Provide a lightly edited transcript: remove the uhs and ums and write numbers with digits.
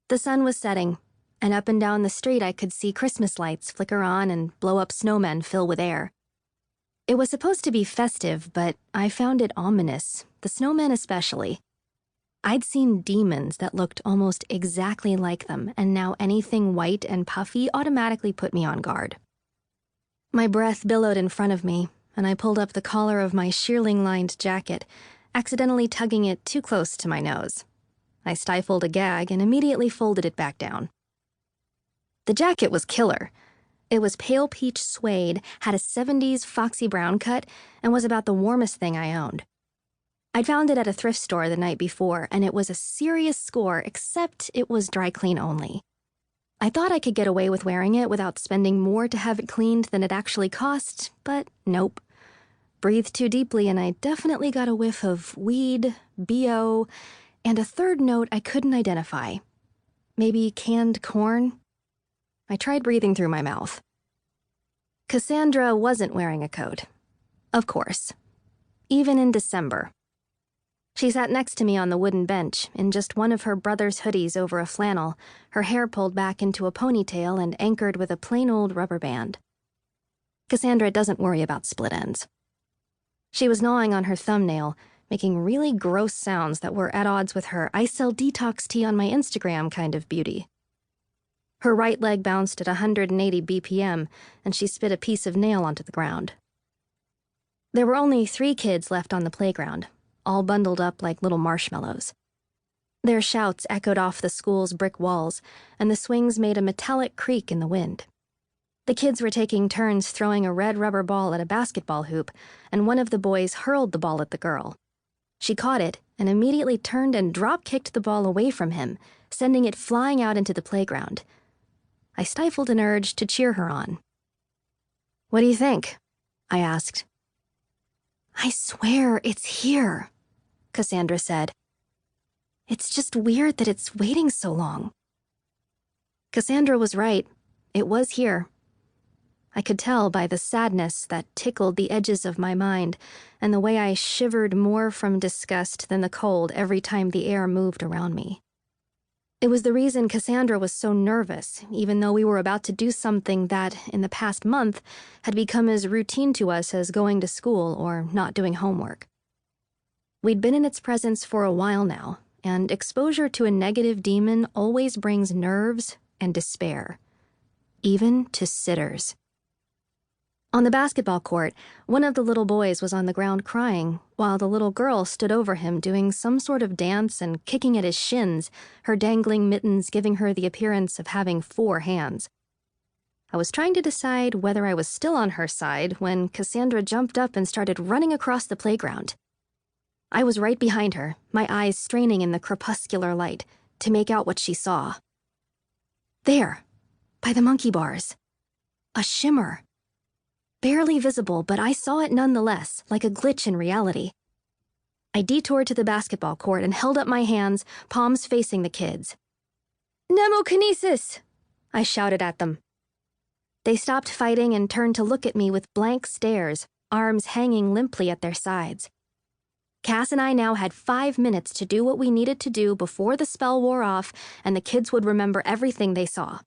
The sun was setting, and up and down the street I could see Christmas lights flicker on and blow-up snowmen fill with air. It was supposed to be festive, but I found it ominous, the snowmen especially. I'd seen demons that looked almost exactly like them, and now anything white and puffy automatically put me on guard. My breath billowed in front of me, and I pulled up the collar of my shearling-lined jacket, accidentally tugging it too close to my nose. I stifled a gag and immediately folded it back down. The jacket was killer. It was pale peach suede, had a 70s foxy brown cut, and was about the warmest thing I owned. I'd found it at a thrift store the night before, and it was a serious score, except it was dry clean only. I thought I could get away with wearing it without spending more to have it cleaned than it actually cost, but nope. Breathed too deeply, and I definitely got a whiff of weed, BO, and a third note I couldn't identify. Maybe canned corn? I tried breathing through my mouth. Cassandra wasn't wearing a coat. Of course. Even in December. She sat next to me on the wooden bench, in just one of her brother's hoodies over a flannel, her hair pulled back into a ponytail and anchored with a plain old rubber band. Cassandra doesn't worry about split ends. She was gnawing on her thumbnail, making really gross sounds that were at odds with her "I sell detox tea on my Instagram" kind of beauty. Her right leg bounced at 180 BPM, and she spit a piece of nail onto the ground. There were only 3 kids left on the playground, all bundled up like little marshmallows. Their shouts echoed off the school's brick walls, and the swings made a metallic creak in the wind. The kids were taking turns throwing a red rubber ball at a basketball hoop, and one of the boys hurled the ball at the girl. She caught it and immediately turned and drop-kicked the ball away from him, sending it flying out into the playground. I stifled an urge to cheer her on. "What do you think?" I asked. "I swear it's here," Cassandra said. "It's just weird that it's waiting so long." Cassandra was right. It was here. I could tell by the sadness that tickled the edges of my mind and the way I shivered more from disgust than the cold every time the air moved around me. It was the reason Cassandra was so nervous, even though we were about to do something that, in the past month, had become as routine to us as going to school or not doing homework. We'd been in its presence for a while now, and exposure to a negative demon always brings nerves and despair, even to sitters. On the basketball court, one of the little boys was on the ground crying, while the little girl stood over him doing some sort of dance and kicking at his shins, her dangling mittens giving her the appearance of having 4 hands. I was trying to decide whether I was still on her side when Cassandra jumped up and started running across the playground. I was right behind her, my eyes straining in the crepuscular light to make out what she saw. There, by the monkey bars. A shimmer. Barely visible, but I saw it nonetheless, like a glitch in reality. I detoured to the basketball court and held up my hands, palms facing the kids. "Mnemokinesis!" I shouted at them. They stopped fighting and turned to look at me with blank stares, arms hanging limply at their sides. Cass and I now had 5 minutes to do what we needed to do before the spell wore off and the kids would remember everything they saw.